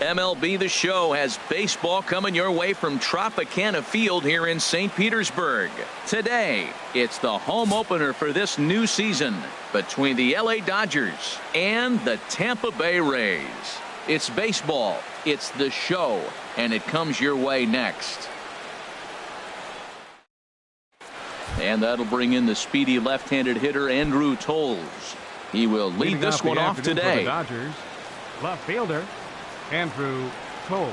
MLB The Show has baseball coming your way from Tropicana Field here in St. Petersburg. Today, it's the home opener for this new season between the LA Dodgers and the Tampa Bay Rays. It's baseball, it's The Show, and it comes your way next. And that'll bring in the speedy left-handed hitter Andrew Toles. He will lead this one off today. For the Dodgers, left fielder Andrew Toles.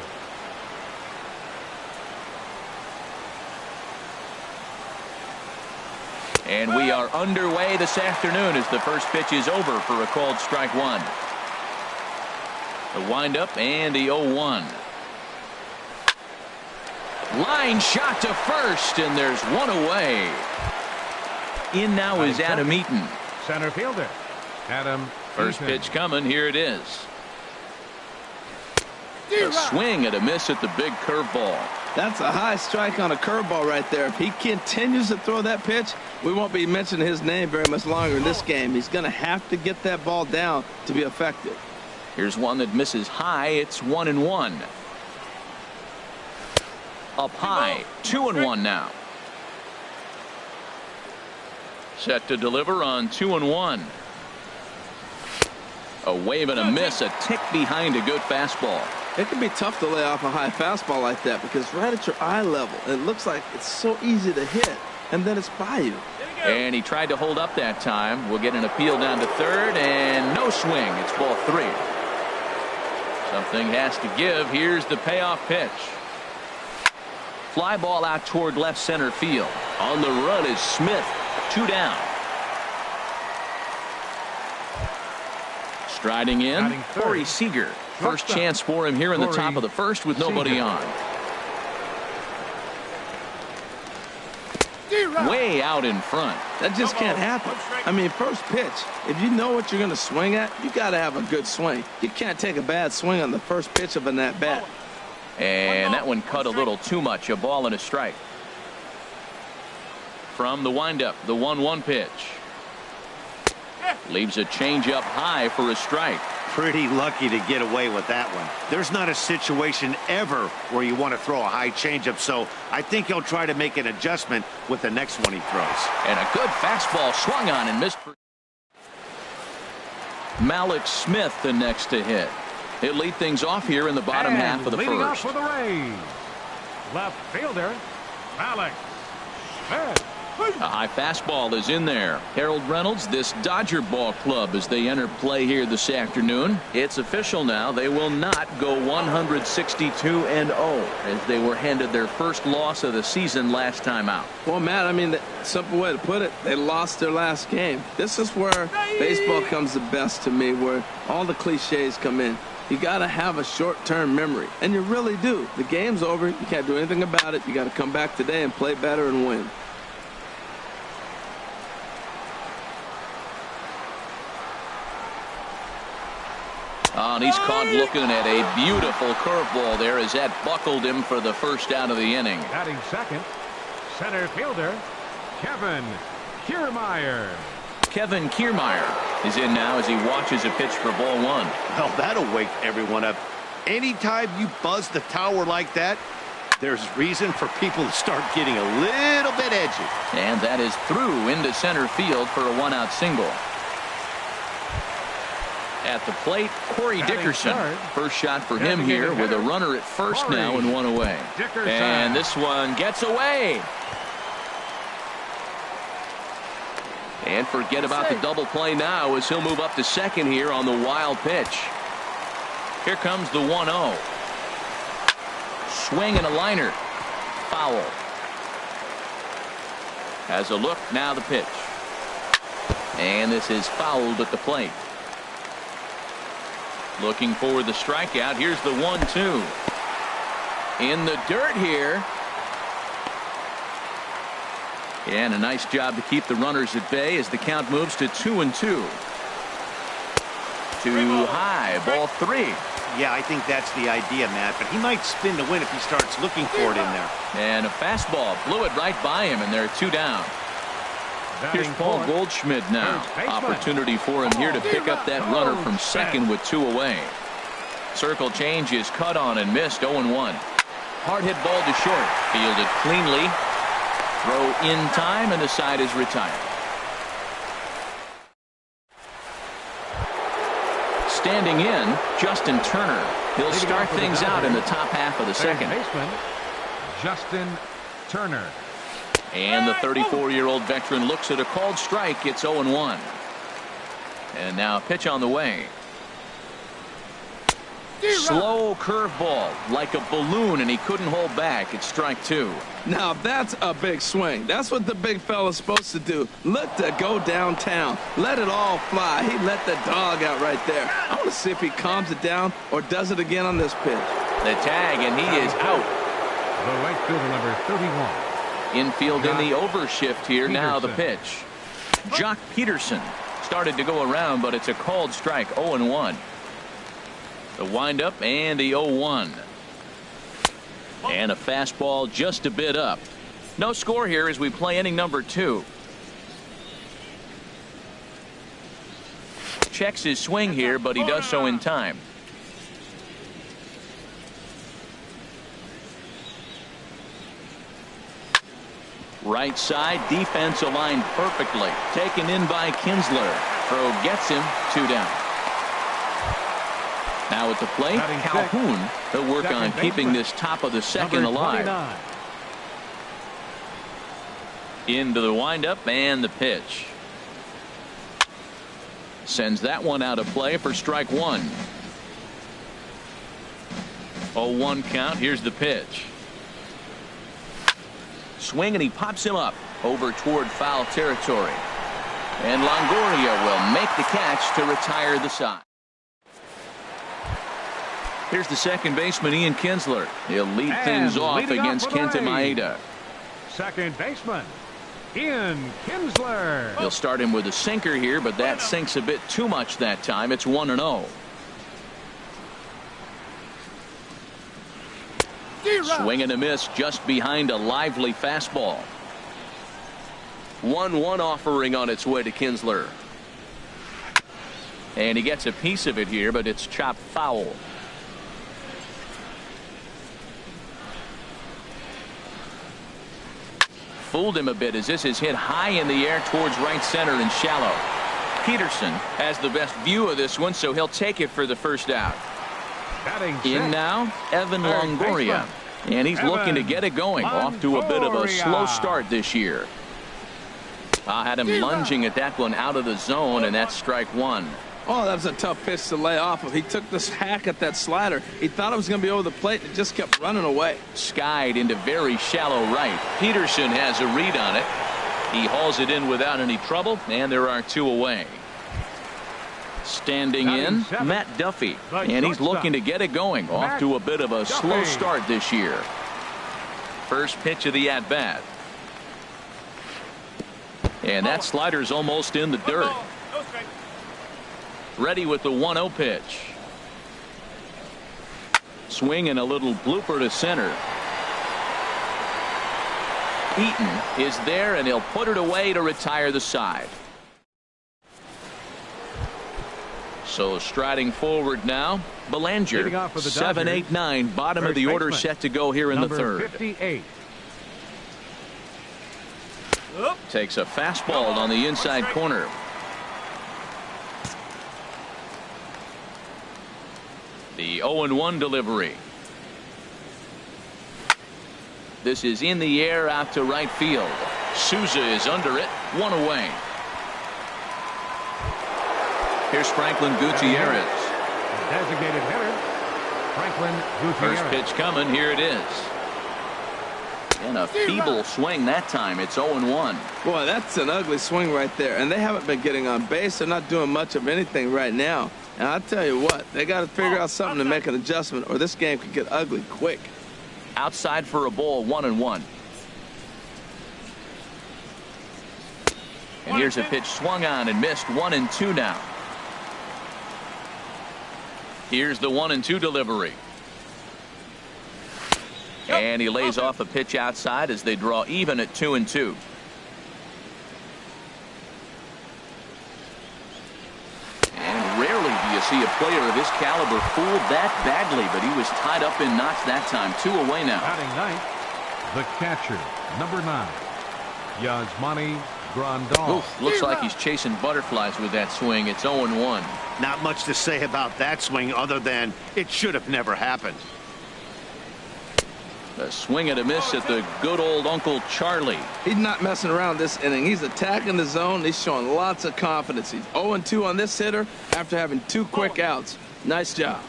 And we are underway this afternoon as the first pitch is over for a called strike one. The windup and the 0-1. Line shot to first, and there's one away. In now is Adam Eaton. Center fielder Adam First Eaton. pitch coming. Here it is. A swing and a miss at the big curveball. That's a high strike on a curveball right there. If he continues to throw that pitch, we won't be mentioning his name very much longer in this game. He's going to have to get that ball down to be effective. Here's one that misses high. It's 1-1. Up high, 2-1 now. Set to deliver on 2-1. A wave and a miss, a tick behind a good fastball. It can be tough to lay off a high fastball like that because right at your eye level, it looks like it's so easy to hit, and then it's by you. And he tried to hold up that time. We'll get an appeal down to third, and no swing. It's ball 3. Something has to give. Here's the payoff pitch. Fly ball out toward left center field. On the run is Smith. 2 down. Striding in, Corey Seager. First chance for him here in the top of the first with nobody on. Way out in front. That just can't happen. I mean, first pitch, if you know what you're going to swing at, you got to have a good swing. You can't take a bad swing on the first pitch of an at-bat. And that one cut a little too much. A ball and a strike. From the windup, the 1-1 pitch. Leaves a changeup high for a strike. Pretty lucky to get away with that one. There's not a situation ever where you want to throw a high changeup, so I think he'll try to make an adjustment with the next one he throws. And a good fastball swung on and missed. Malik Smith the next to hit. He'll lead things off here in the bottom half of the leading first. Off for the Rays, left fielder Malik Smith. A high fastball is in there. Harold Reynolds, this Dodger ball club as they enter play here this afternoon. It's official now. They will not go 162-0 as they were handed their first loss of the season last time out. Well, Matt, I mean, the simple way to put it, they lost their last game. This is where baseball comes the best to me, where all the cliches come in. You got to have a short-term memory, and you really do. The game's over. You can't do anything about it. You got to come back today and play better and win. And he's caught looking at a beautiful curveball there as that buckled him for the first out of the inning. Batting second, center fielder Kevin Kiermaier. Kevin Kiermaier is in now as he watches a pitch for ball 1. Well, that'll wake everyone up. Anytime you buzz the tower like that, there's reason for people to start getting a little bit edgy. And that is through into center field for a 1-out single. At the plate, Corey Dickerson. First shot for him here with a runner at first now and 1 away. And this one gets away. And forget about the double play now as he'll move up to second here on the wild pitch. Here comes the 1-0. Swing and a liner. Foul. Has a look, now the pitch. And this is fouled at the plate. Looking for the strikeout. Here's the 1-2. In the dirt here. And a nice job to keep the runners at bay as the count moves to 2-2. Too high. Ball 3. Yeah, I think that's the idea, Matt. But he might spin to win if he starts looking for it in there. And a fastball blew it right by him, and they're 2 down. Here's Paul Goldschmidt now. Opportunity for him here to pick up that runner from second with 2 away. Circle change is cut on and missed. 0-1. Hard hit ball to short. Fielded cleanly. Throw in time, and the side is retired. Standing in, Justin Turner. He'll start things out in the top half of the second. Baseman, Justin Turner. And the 34-year-old veteran looks at a called strike. It's 0-1. And now a pitch on the way. Slow curveball like a balloon, and he couldn't hold back. It's strike 2. Now that's a big swing. That's what the big fella's supposed to do. Look to go downtown. Let it all fly. He let the dog out right there. I want to see if he calms it down or does it again on this pitch. The tag, and he is out. The right fielder, number 31. Infield in the overshift here. Now the pitch. Jock Peterson started to go around, but it's a called strike. 0-1. The windup and the 0-1. And a fastball just a bit up. No score here as we play inning number 2. Checks his swing here, but he does so in time. Right side, defense aligned perfectly. Taken in by Kinsler. Throw gets him. 2 down. Now at the plate, Calhoun. He'll work on keeping this top of the second alive. Into the windup and the pitch. Sends that one out of play for strike 1. 0-1 count. Here's the pitch. Swing, and he pops him up over toward foul territory. And Longoria will make the catch to retire the side. Here's the second baseman, Ian Kinsler. He'll lead things off against Kenta Maeda. Second baseman, Ian Kinsler. He'll start him with a sinker here, but that sinks a bit too much that time. It's 1-0. Swing and a miss just behind a lively fastball. 1-1 offering on its way to Kinsler. And he gets a piece of it here, but it's chopped foul. Fooled him a bit as this is hit high in the air towards right center and shallow. Peterson has the best view of this one, so he'll take it for the first out. In now, Evan Longoria. And he's looking to get it going. Off to a bit of a slow start this year. I had him lunging at that one out of the zone, and that's strike 1. Oh, that was a tough pitch to lay off of. He took this hack at that slider. He thought it was going to be over the plate, and it just kept running away. Skied into very shallow right. Peterson has a read on it. He hauls it in without any trouble, and there are 2 away. Standing in, Matt Duffy, and he's looking to get it going. Off to a bit of a slow start this year. First pitch of the at-bat. And that slider's almost in the dirt. Ready with the 1-0 pitch. Swing and a little blooper to center. Eaton is there, and he'll put it away to retire the side. So striding forward now, Belanger. 7, 8, 9, bottom of the order set to go here in the third. 58. Takes a fastball on the inside corner. The 0-1 delivery. This is in the air out to right field. Souza is under it. 1 away. Here's Franklin Gutierrez. Designated hitter, Franklin Gutierrez. First pitch coming. Here it is. And a feeble swing that time. It's 0-1. Boy, that's an ugly swing right there. And they haven't been getting on base. They're not doing much of anything right now. And I'll tell you what, they got to figure out something to make an adjustment, or this game could get ugly quick. Outside for a ball, 1-1. And here's a pitch swung on and missed. 1-2 now. Here's the 1-2 delivery. And he lays off a pitch outside as they draw even at 2-2. And rarely do you you see a player of his caliber fooled that badly, but he was tied up in knots that time. 2 away now. Batting ninth, the catcher, number 9, Yasmani Grandal. Looks like he's chasing butterflies with that swing. It's 0-1. Not much to say about that swing other than it should have never happened. A swing and a miss at the good old Uncle Charlie. He's not messing around this inning. He's attacking the zone. He's showing lots of confidence. He's 0-2 on this hitter after having 2 quick outs. Nice job.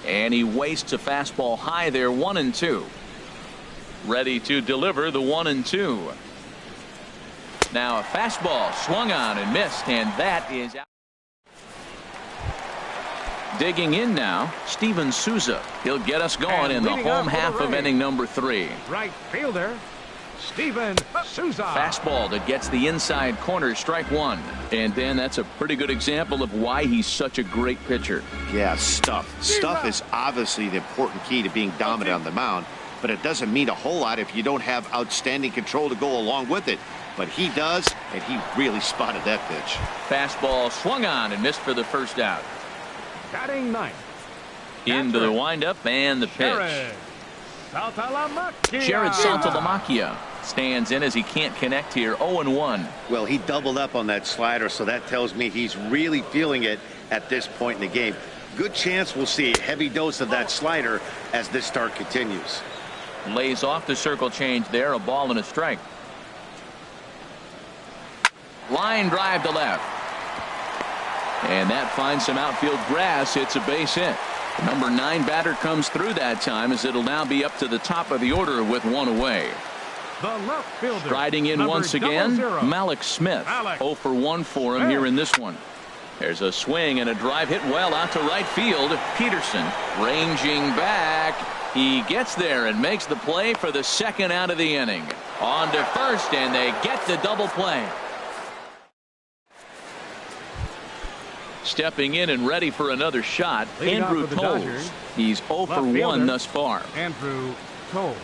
And he wastes a fastball high there. 1-2. Ready to deliver the 1-2. Now a fastball swung on and missed, and that is out. Digging in now, Steven Souza. He'll get us going in the home half of inning number 3. Right fielder, Steven Souza. Fastball that gets the inside corner, strike 1. And Dan, that's a pretty good example of why he's such a great pitcher. Yeah, stuff. Stuff is obviously the important key to being dominant on the mound, but it doesn't mean a whole lot if you don't have outstanding control to go along with it. But he does, and he really spotted that pitch. Fastball swung on and missed for the first out. Batting ninth, Into the windup and the pitch. Jared Santalamacchia stands in as he can't connect here. 0-1. Well, he doubled up on that slider, so that tells me he's really feeling it at this point in the game. Good chance we'll see a heavy dose of that slider as this start continues. Lays off the circle change there. A ball and a strike. Line drive to left. And that finds some outfield grass. It's a base hit. The number 9 batter comes through that time, as it'll now be up to the top of the order with 1 away. The left fielder, striding in once again, Mallex Smith. 0 for 1 for him here in this one. There's a swing and a drive hit well out to right field. Peterson ranging back. He gets there and makes the play for the 2nd out of the inning. On to first, and they get the double play. Stepping in and ready for another shot, Andrew Toles. He's 0 for 1 thus far. Andrew Toles.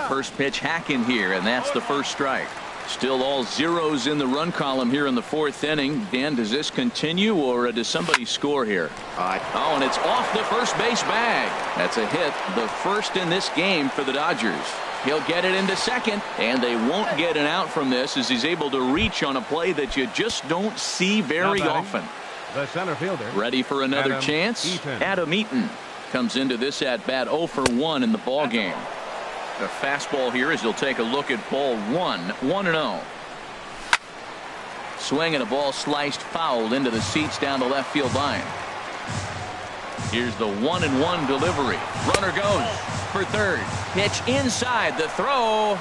First pitch hacking here, and that's the first strike. Still all zeros in the run column here in the 4th inning. Dan, does this continue, or does somebody score here? Oh, and it's off the first base bag. That's a hit, the first in this game for the Dodgers. He'll get it into second, and they won't get an out from this as he's able to reach on a play that you just don't see very often. The center fielder. Ready for another chance? Adam Eaton comes into this at bat 0 for 1 in the ball game. The fastball here as he'll take a look at ball 1. 1-0. Swing and a ball sliced foul into the seats down the left field line. Here's the 1-1 delivery. Runner goes for third. Pitch inside. The throw.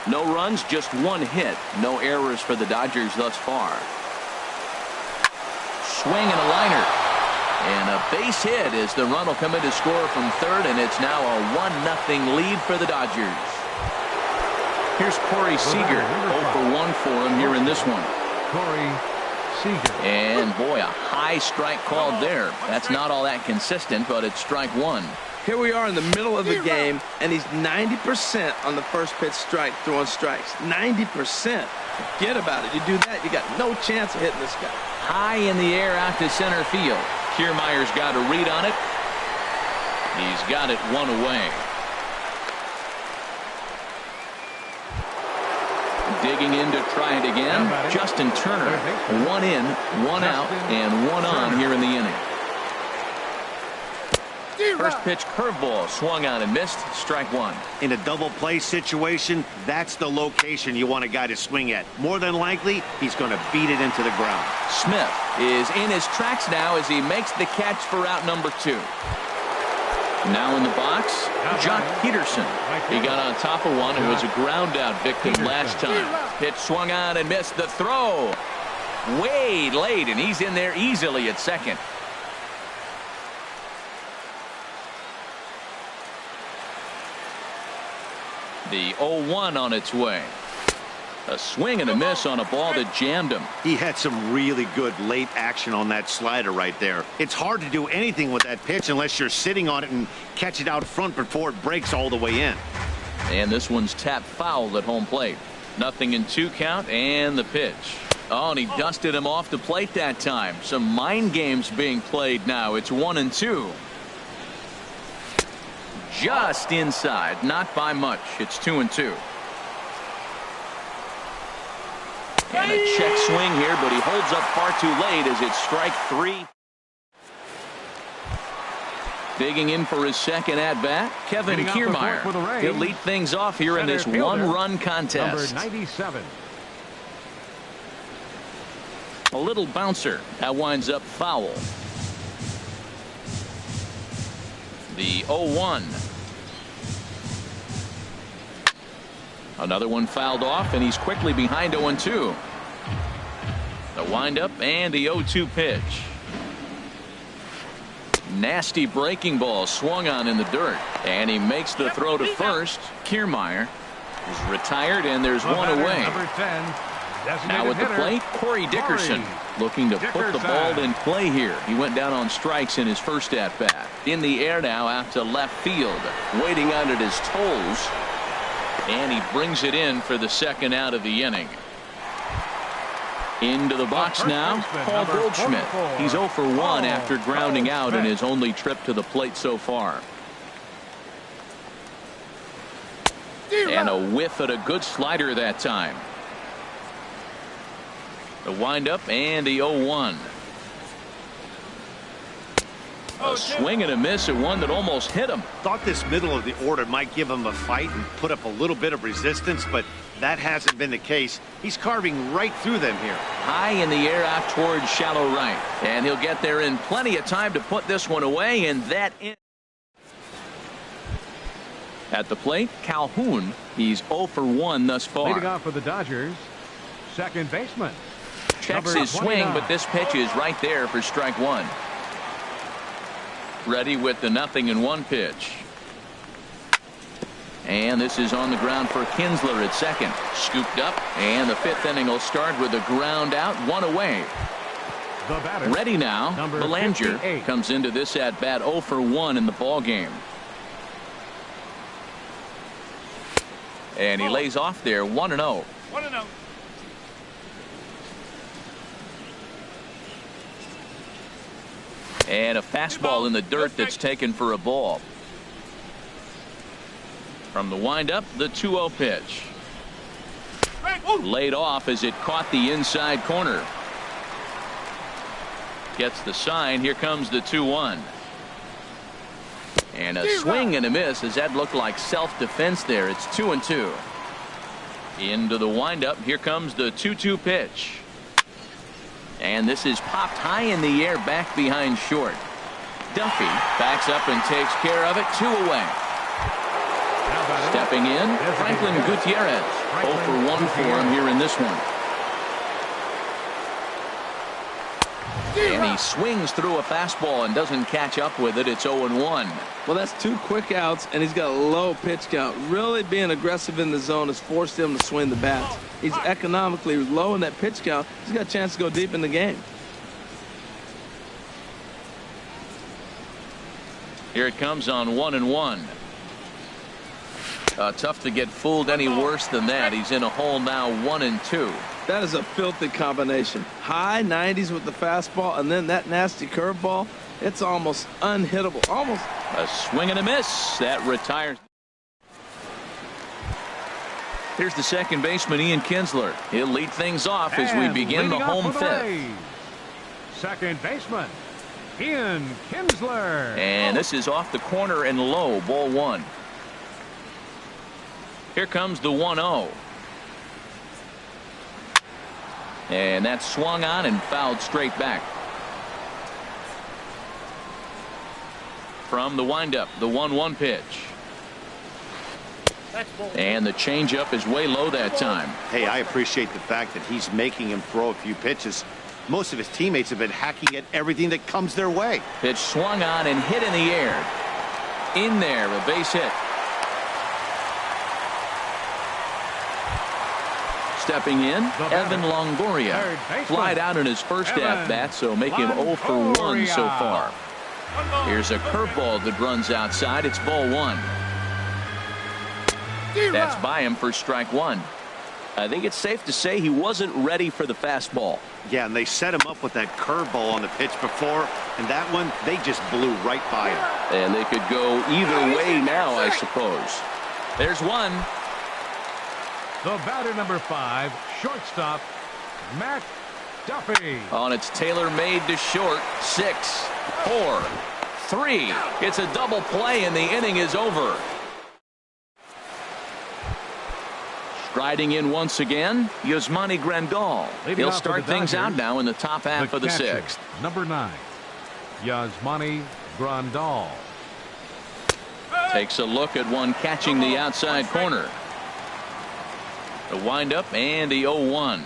No runs, just 1 hit. No errors for the Dodgers thus far. Swing and a liner. And a base hit as the run will come in to score from third, and it's now a 1-0 lead for the Dodgers. Here's Corey Seager. 0 for 1 for him here in this one. Corey Seager. And boy, a high strike called there. That's not all that consistent, but it's strike 1. Here we are in the middle of the game, and he's 90% on the first pitch strike, throwing strikes. 90%. Forget about it. You do that, you got no chance of hitting this guy. High in the air out to center field. Kiermaier's got a read on it. He's got it 1 away. Digging in to try it again. Justin Turner. 1 in, 1 out, and 1 on here in the inning. First pitch curveball swung on and missed. Strike 1. In a double play situation, that's the location you want a guy to swing at. More than likely, he's going to beat it into the ground. Smith is in his tracks now as he makes the catch for out number 2. Now in the box, Jock Peterson. He got on top of one who was a ground out victim last time. Pitch swung on and missed. The throw way late, and he's in there easily at second. The 0-1 on its way. A swing and a miss on a ball that jammed him. He had some really good late action on that slider right there. It's hard to do anything with that pitch unless you're sitting on it and catch it out front before it breaks all the way in. And this one's tapped foul at home plate. 0-2 count, and the pitch. Oh, and he dusted him off the plate that time. Some mind games being played now. It's 1-2. Just inside, not by much. It's 2-2. And a check swing here, but he holds up far too late as it's strike 3. Digging in for his second at-bat, Kevin Kiermaier. He'll lead things off here in this one-run contest. Number 97. A little bouncer. That winds up foul. The 0-1. Another one fouled off, and he's quickly behind 0-2. The windup and the 0-2 pitch. Nasty breaking ball swung on in the dirt, and he makes the throw to first. Kiermaier is retired, and there's one away. Number 10, now at the plate, Corey Dickerson looking to put the ball in play here. He went down on strikes in his first at bat. In the air now out to left field, waiting out at his toes, and he brings it in for the second out of the inning. Into the box now, Paul Goldschmidt. He's 0 for 1 after grounding out in his only trip to the plate so far. And a whiff at a good slider that time. The windup and the 0-1. A swing and a miss at one that almost hit him. Thought this middle of the order might give him a fight and put up a little bit of resistance, but that hasn't been the case. He's carving right through them here. High in the air out towards shallow right. And he'll get there in plenty of time to put this one away, and that in. At the plate, Calhoun. He's 0 for 1 thus far. Leading off for the Dodgers, second baseman. Checks his swing, but this pitch is right there for strike 1. Ready with the 0-1 pitch. And this is on the ground for Kinsler at second. Scooped up, and the 5th inning will start with a ground out, 1 away. The batter, ready now, Belanger 58. comes into this at bat 0 for 1 in the ball game. And he lays off there 1-0. 1-0. And a fastball in the dirt that's taken for a ball. From the windup, the 2-0 pitch. Laid off as it caught the inside corner. Gets the sign. Here comes the 2-1. And a swing and a miss as that looked like self-defense there. It's 2-2. Into the windup. Here comes the 2-2 pitch. And this is popped high in the air back behind short. Duffy backs up and takes care of it. 2 away. Stepping in, Franklin Gutierrez. 0 for 1 for him here in this one. And he swings through a fastball and doesn't catch up with it. It's 0-1. Well, that's 2 quick outs, and he's got a low pitch count. Really being aggressive in the zone has forced him to swing the bats. He's economically low in that pitch count. He's got a chance to go deep in the game. Here it comes on 1-1. Tough to get fooled any worse than that. He's in a hole now, 1-2. That is a filthy combination. High 90s with the fastball, and then that nasty curveball. It's almost unhittable. Almost. A swing and a miss. That retires. Here's the second baseman, Ian Kinsler. He'll lead things off as we begin the home 5th. Second baseman, Ian Kinsler. And this is off the corner and low, ball 1. Here comes the 1-0. And that's swung on and fouled straight back. From the windup, the 1-1 pitch. And the changeup is way low that time. Hey, I appreciate the fact that he's making him throw a few pitches. Most of his teammates have been hacking at everything that comes their way. Pitch swung on and hit in the air. In there, a base hit. Stepping in, Evan Longoria. Flied out in his first at-bat, so make him 0 for 1 so far. Here's a curveball that runs outside. It's ball 1. That's by him for strike 1. I think it's safe to say he wasn't ready for the fastball. Yeah, and they set him up with that curveball on the pitch before, and that one, they just blew right by him. And they could go either way now, I suppose. There's one. The batter, number 5, shortstop, Matt Duffy. On its tailor-made to short. 6, 4, 3. It's a double play, and the inning is over. Striding in once again, Yasmani Grandal. He'll start things out now in the top half of the catcher, 6th. number 9, Yasmani Grandal. Takes a look at one catching the outside corner. The windup and the 0-1.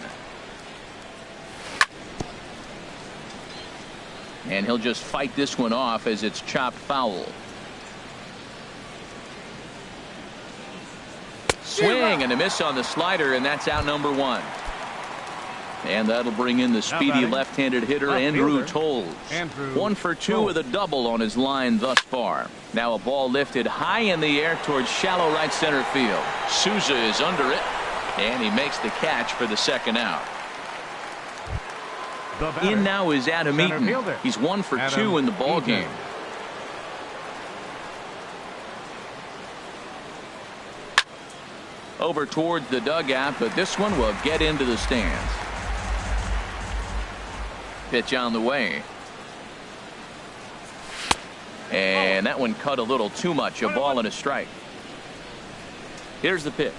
And he'll just fight this one off as it's chopped foul. Swing and a miss on the slider, and that's out number 1. And that'll bring in the speedy left-handed hitter Andrew Toles. 1 for 2 with a double on his line thus far. Now a ball lifted high in the air towards shallow right center field. Souza is under it, and he makes the catch for the second out. In now is Adam Eaton. He's 1 for 2 in the ball game. Over towards the dugout, but this one will get into the stands. Pitch on the way. And that one cut a little too much. A ball and a strike. Here's the pitch.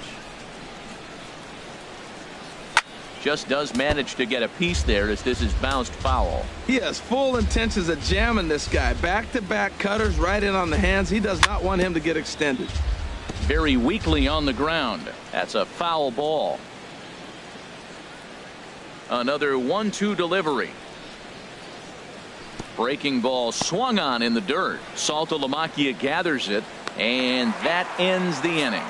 Just does manage to get a piece there as this is bounced foul. He has full intentions of jamming this guy. Back-to-back cutters right in on the hands. He does not want him to get extended. Very weakly on the ground. That's a foul ball. Another 1-2 delivery. Breaking ball swung on in the dirt. Saltalamacchia gathers it, and that ends the inning.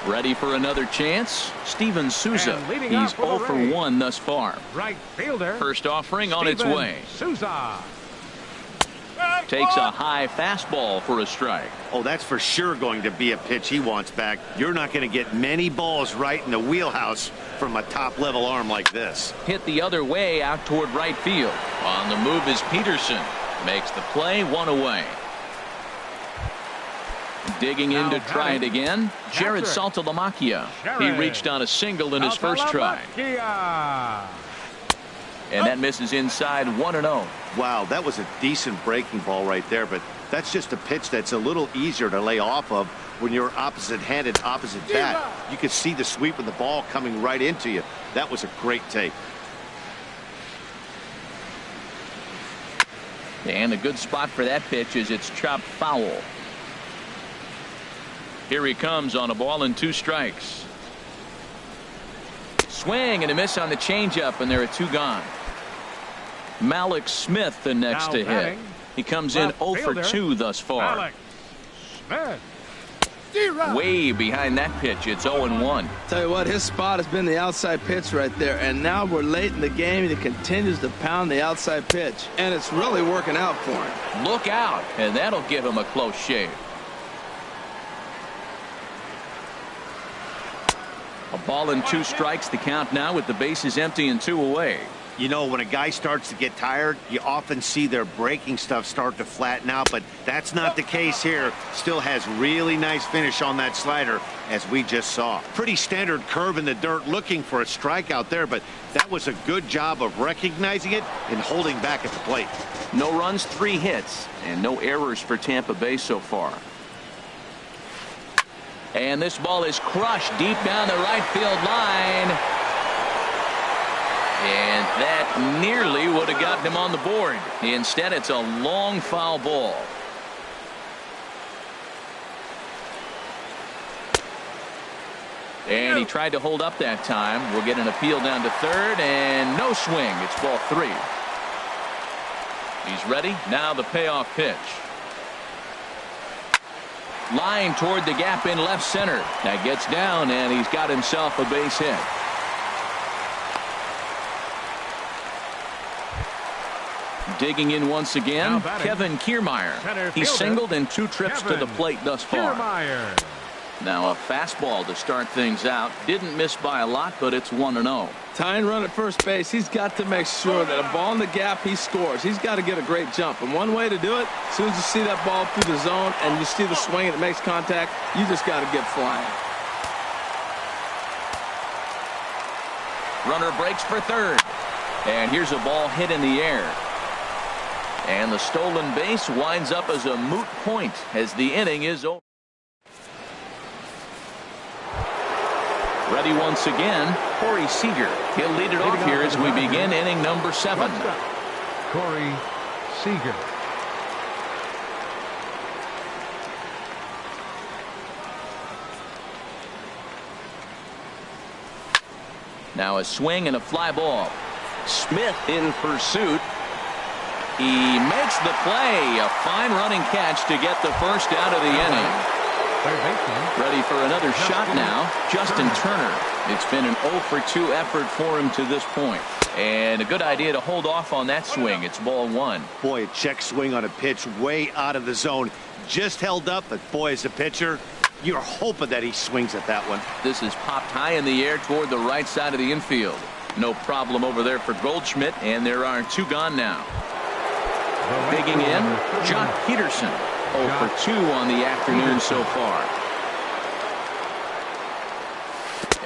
Ready for another chance? Steven Souza. He's 0 for 1 thus far. Right fielder. First offering on its way. Souza. Takes a high fastball for a strike. Oh, that's for sure going to be a pitch he wants back. You're not going to get many balls right in the wheelhouse from a top-level arm like this. Hit the other way out toward right field. On the move is Peterson. Makes the play, 1 away. Digging in to try it again, Jared Saltalamacchia. He reached on a single in his first try. And that misses inside 1-0. Wow, that was a decent breaking ball right there, but that's just a pitch that's a little easier to lay off of when you're opposite-handed, opposite bat. You could see the sweep of the ball coming right into you. That was a great take. And a good spot for that pitch is it's chopped foul. Here he comes on a ball and 2 strikes. Swing and a miss on the changeup, and there are 2 gone. Malik Smith the next to hit. He comes in 0 for 2 thus far. Malik Smith. Way behind that pitch. It's 0-1. Tell you what, his spot has been the outside pitch right there, and now we're late in the game and he continues to pound the outside pitch, and it's really working out for him. Look out, and that'll give him a close shave. A ball and 2 strikes, the count now with the bases empty and 2 away. You know, when a guy starts to get tired, you often see their breaking stuff start to flatten out, but that's not the case here. Still has really nice finish on that slider, as we just saw. Pretty standard curve in the dirt, looking for a strikeout there, but that was a good job of recognizing it and holding back at the plate. No runs, 3 hits, and no errors for Tampa Bay so far. And this ball is crushed deep down the right field line. And that nearly would have gotten him on the board. Instead, it's a long foul ball. And he tried to hold up that time. We'll get an appeal down to third, and no swing. It's ball 3. He's ready. Now the payoff pitch. Line toward the gap in left center. That gets down, and he's got himself a base hit. Digging in once again, Kevin Kiermaier. He's singled in 2 trips to the plate thus far. Kiermaier. Now a fastball to start things out. Didn't miss by a lot, but it's 1-0. Tying run at first base, he's got to make sure that a ball in the gap, he scores. He's got to get a great jump. And one way to do it, as soon as you see that ball through the zone and you see the swing and it makes contact, you just got to get flying. Runner breaks for third. And here's a ball hit in the air. And the stolen base winds up as a moot point as the inning is over. Ready once again, Corey Seager. He'll lead it off here as we begin inning number 7. Corey Seager. Now a swing and a fly ball. Smith in pursuit. He makes the play. A fine running catch to get the first out of the inning. Ready for another shot now, Justin Turner. It's been an 0-for-2 effort for him to this point. And a good idea to hold off on that swing. It's ball 1. Boy, a check swing on a pitch way out of the zone. Just held up, but boy, as a pitcher, you're hoping that he swings at that one. This is popped high in the air toward the right side of the infield. No problem over there for Goldschmidt, and there are 2 gone now. Digging in, Jock Peterson. 0-for-2 on the afternoon so far.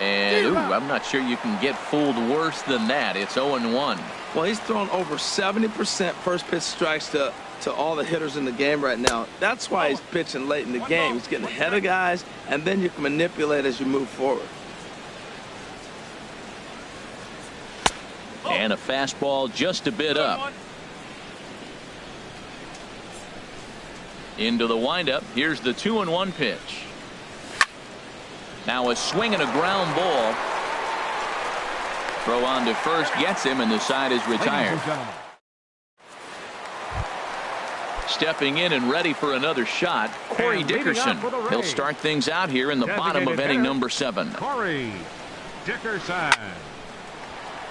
And, I'm not sure you can get fooled worse than that. It's 0-1. Well, he's thrown over 70% first pitch strikes to all the hitters in the game right now. That's why he's pitching late in the game. He's getting ahead of guys, and then you can manipulate as you move forward. And a fastball just a bit up. Into the windup. Here's the 2-1 pitch. Now a swing and a ground ball. Throw on to first gets him, and the side is retired. Stepping in and ready for another shot, Corey Dickerson. He'll start things out here in the bottom of inning number 7. Corey Dickerson.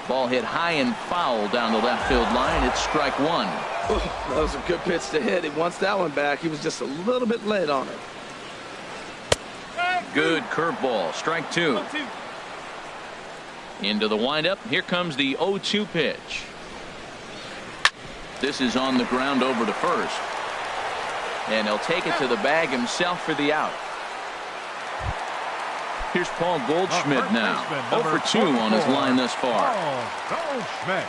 Ball hit high and foul down the left field line. It's strike 1. That was a good pitch to hit. He wants that one back. He was just a little bit late on it. Good curveball. Strike 2. Into the windup. Here comes the 0-2 pitch. This is on the ground over to first. And he'll take it to the bag himself for the out. Here's Paul Goldschmidt now. 0-for-2 on his line thus far. Goldschmidt.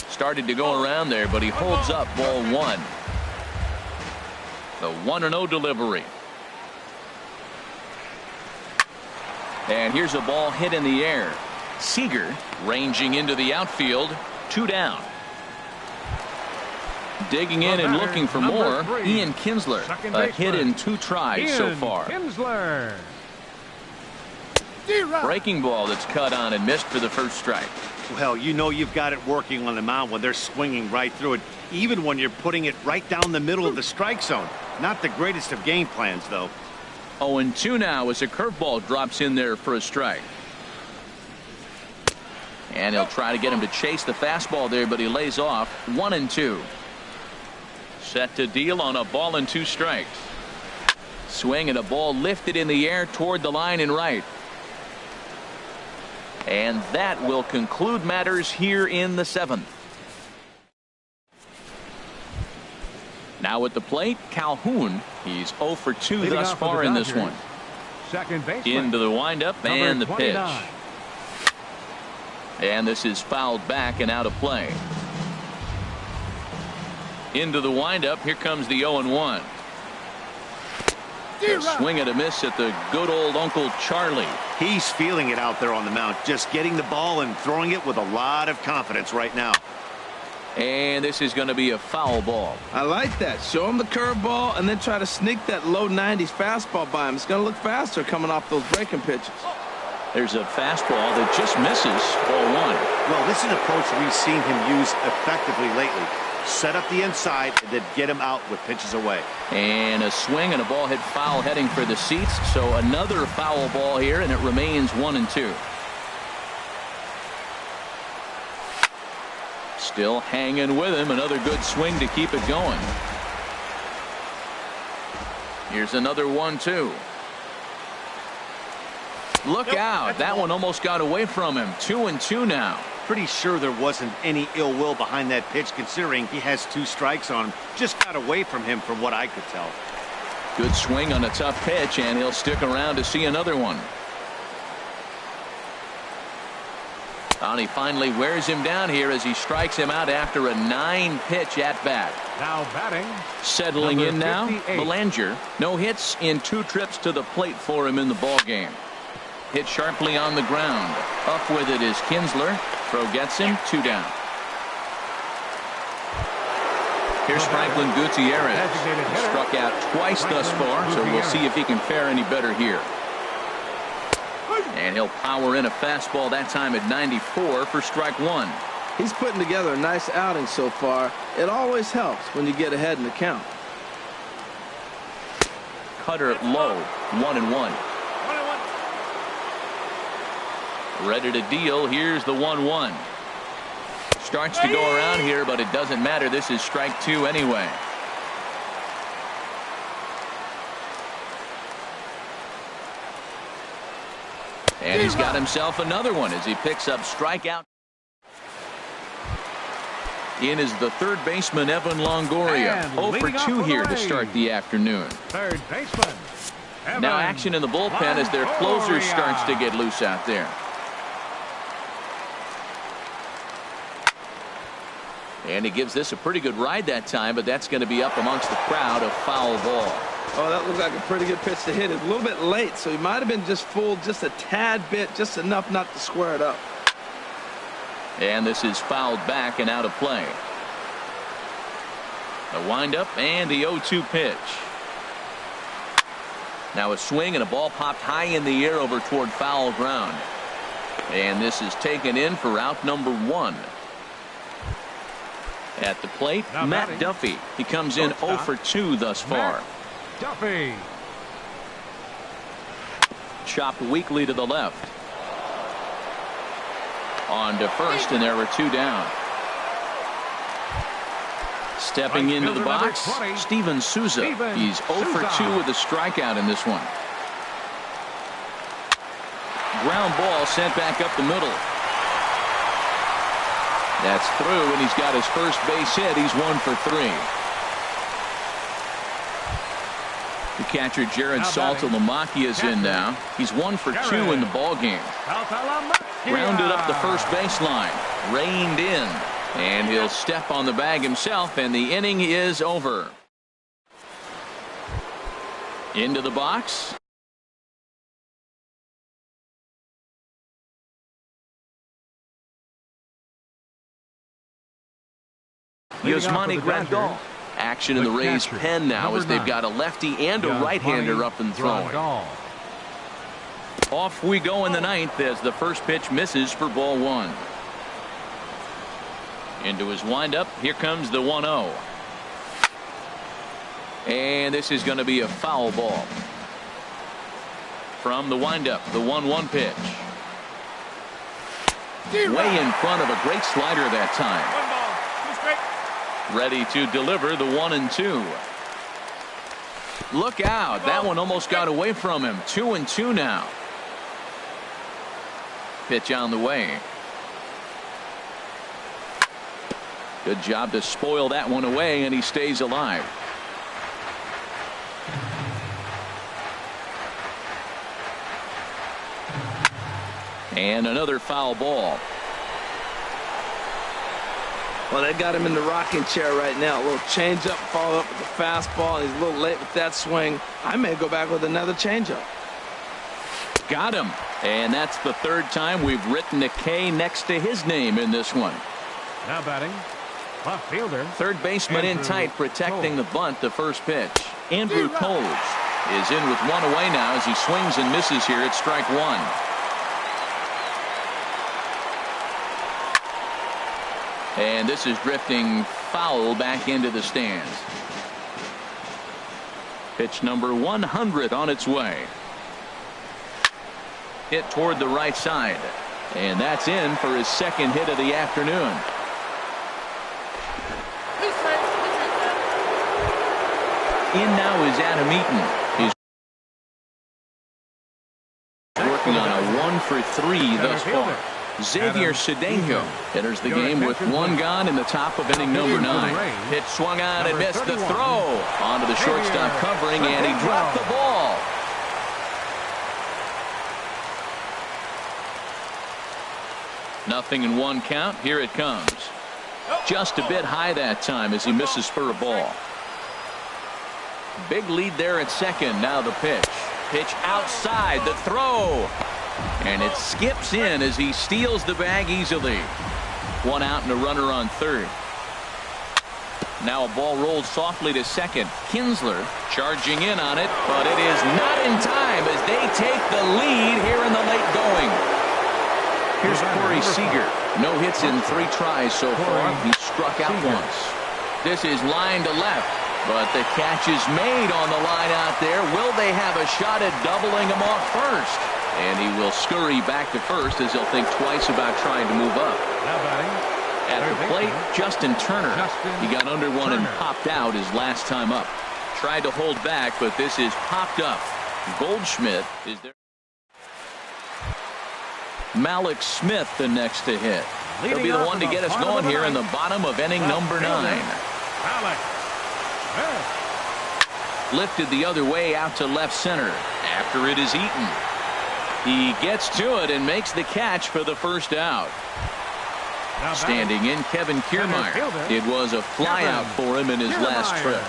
Started to go around there, but he holds up ball 1. The 1-0 delivery. And here's a ball hit in the air. Seager ranging into the outfield. 2 down. Digging in and looking for more, Ian Kinsler. A hit in 2 tries so far. Kinsler. Breaking ball that's cut on and missed for the first strike. Well, you know you've got it working on the mound when they're swinging right through it, even when you're putting it right down the middle of the strike zone. Not the greatest of game plans, though. 0-2 now as a curveball drops in there for a strike. And he'll try to get him to chase the fastball there, but he lays off. 1-2. Set to deal on a ball and 2 strikes. Swing and a ball lifted in the air toward the line and right. And that will conclude matters here in the 7th. Now at the plate, Calhoun. He's 0-for-2 thus far in this one. Second base. Into the windup and the pitch. 29. And this is fouled back and out of play. Into the windup. Here comes the 0-1. A swing and a miss at the good old Uncle Charlie. He's feeling it out there on the mound, just getting the ball and throwing it with a lot of confidence right now. And this is going to be a foul ball. I like that. Show him the curveball and then try to sneak that low 90s fastball by him. It's going to look faster coming off those breaking pitches. There's a fastball that just misses. Ball 1. Well, this is an approach we've seen him use effectively lately. Set up the inside and then get him out with pitches away. And a swing and a ball hit foul heading for the seats. So another foul ball here, and it remains 1-2. Still hanging with him. Another good swing to keep it going. Here's another 1-2. Look out. That one almost got away from him. 2-2 now. Pretty sure there wasn't any ill will behind that pitch, considering he has 2 strikes on him. Just got away from him from what I could tell. Good swing on a tough pitch, and he'll stick around to see another one. And he finally wears him down here as he strikes him out after a 9-pitch at bat. Now batting. Settling in now, 58. Belanger. No hits in 2 trips to the plate for him in the ball game. Hit sharply on the ground. Up with it is Kinsler. Throw gets him. 2 down. Here's Franklin Gutierrez. Struck out twice thus far, so we'll see if he can fare any better here. And he'll power in a fastball that time at 94 for strike 1. He's putting together a nice outing so far. It always helps when you get ahead in the count. Cutter low. 1-1. Ready to deal. Here's the 1-1. Starts to go around here, but it doesn't matter. This is strike 2 anyway. And he's got himself another one as he picks up strikeout. In is the third baseman, Evan Longoria. 0 for 2 here to start the afternoon. Third baseman. Evan Now action in the bullpen as their closer Longoria. starts to get loose out there. And he gives this a pretty good ride that time, but that's going to be up amongst the crowd. A foul ball. Oh, that looked like a pretty good pitch to hit. It a little bit late, so he might have been just fooled just a tad bit, just enough not to square it up. And this is fouled back and out of play. The windup and the 0-2 pitch. Now a swing and a ball popped high in the air over toward foul ground. And this is taken in for out number 1. At the plate, Now Matt batting. Duffy. He comes in 0 for 2 thus far. Matt Duffy. Chopped weakly to the left. On to first, and there were 2 down. Stepping Right into the fielder number box, 20, Steven Souza. Steven He's 0 for Souza. 2 with a strikeout in this one. Ground ball sent back up the middle. That's through, and he's got his first base hit. He's 1 for 3. The catcher Jared Now batting. Saltalamacchia is in now. He's 1 for 2 in the ball game. Rounded up the first baseline. Reined in. And he'll step on the bag himself, and the inning is over. Into the box. Yasmani Grandal. Action in the Rays pen now as they've got a lefty and a right-hander up and throwing. Off we go in the 9th as the first pitch misses for ball 1. Into his windup. Here comes the 1-0. And this is going to be a foul ball. From the windup, the 1-1 pitch. Way in front of a great slider that time. Ready to deliver the 1-2. Look out. That one almost got away from him. 2-2 now. Pitch on the way. Good job to spoil that one away, and he stays alive. And another foul ball. Well, they got him in the rocking chair right now. A little changeup, follow up with the fastball, and he's a little late with that swing. I may go back with another changeup. Got him. And that's the 3rd time we've written a K next to his name in this one. Now batting. Left fielder. Third baseman in Andrew tight, protecting the Toles. bunt, the first pitch. Andrew Toles is in with 1 away now as he swings and misses here at strike 1. And this is drifting foul back into the stands. Pitch number 100 on its way. Hit toward the right side. And that's in for his 2nd hit of the afternoon. In now is Adam Eaton. He's working on a 1-for-3 thus far. Xavier Cedeno enters the game with one gone in the top of inning number 9. Pitch swung on and missed the throw. Onto the shortstop covering, and he dropped the ball. Nothing in one count. Here it comes. Just a bit high that time as he misses for a ball. Big lead there at second. Now the pitch. Pitch outside. The throw. And it skips in as he steals the bag easily. One out and a runner on third. Now a ball rolled softly to second. Kinsler charging in on it, but it is not in time as they take the lead here in the late going. Here's Corey Seager. No hits in 3 tries so far. He struck out once. This is line to left, but the catch is made on the line out there. Will they have a shot at doubling him off first? And he will scurry back to first as he'll think twice about trying to move up. At the plate, Justin Turner. He got under one and popped out his last time up. Tried to hold back, but this is popped up. Goldschmidt is there. Malik Smith the next to hit. He'll be the one to get us going here in the bottom of inning number 9. Lifted the other way out to left center. After it is Eaton. He gets to it and makes the catch for the first out. Standing in, Kevin Kiermaier. It was a flyout for him in his last trip.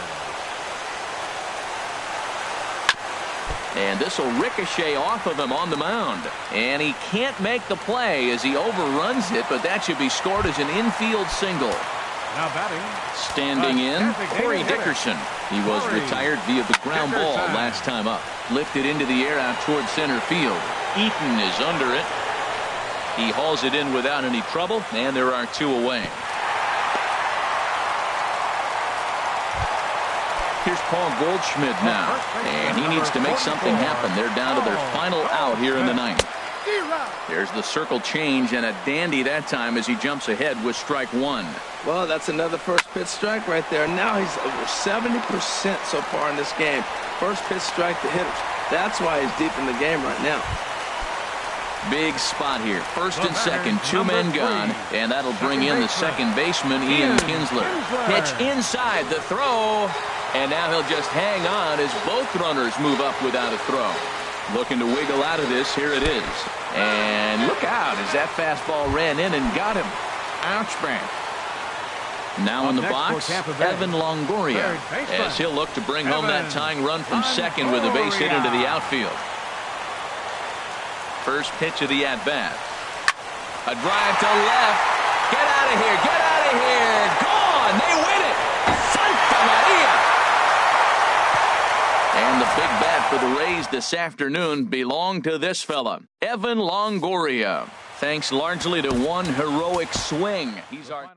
And this will ricochet off of him on the mound. And he can't make the play as he overruns it, but that should be scored as an infield single. Now batting. Standing in, Corey Dickerson. He was retired via the ground ball last time up. Lifted into the air out toward center field. Eaton is under it. He hauls it in without any trouble, and there are 2 away. Here's Paul Goldschmidt now, and he needs to make something happen. They're down to their final out here in the 9th. There's the circle change, and a dandy that time as he jumps ahead with strike 1. Well, that's another first pitch strike right there. Now he's over 70% so far in this game. First pitch strike to hitters. That's why he's deep in the game right now. Big spot here. First and second, 2 men gone, and that'll bring in the second baseman, Ian Kinsler. Pitch inside, the throw, and now he'll just hang on as both runners move up without a throw. Looking to wiggle out of this. Here it is. And look out as that fastball ran in and got him. Ouch bang. Now in the box, Evan Longoria, as he'll look to bring home that tying run from second with a base hit into the outfield. First pitch of the at-bat. A drive to left. Get out of here. Get out of here. Gone. They win it. Santa Maria. And the big bat for the Rays this afternoon belonged to this fella, Evan Longoria. Thanks largely to one heroic swing. He's our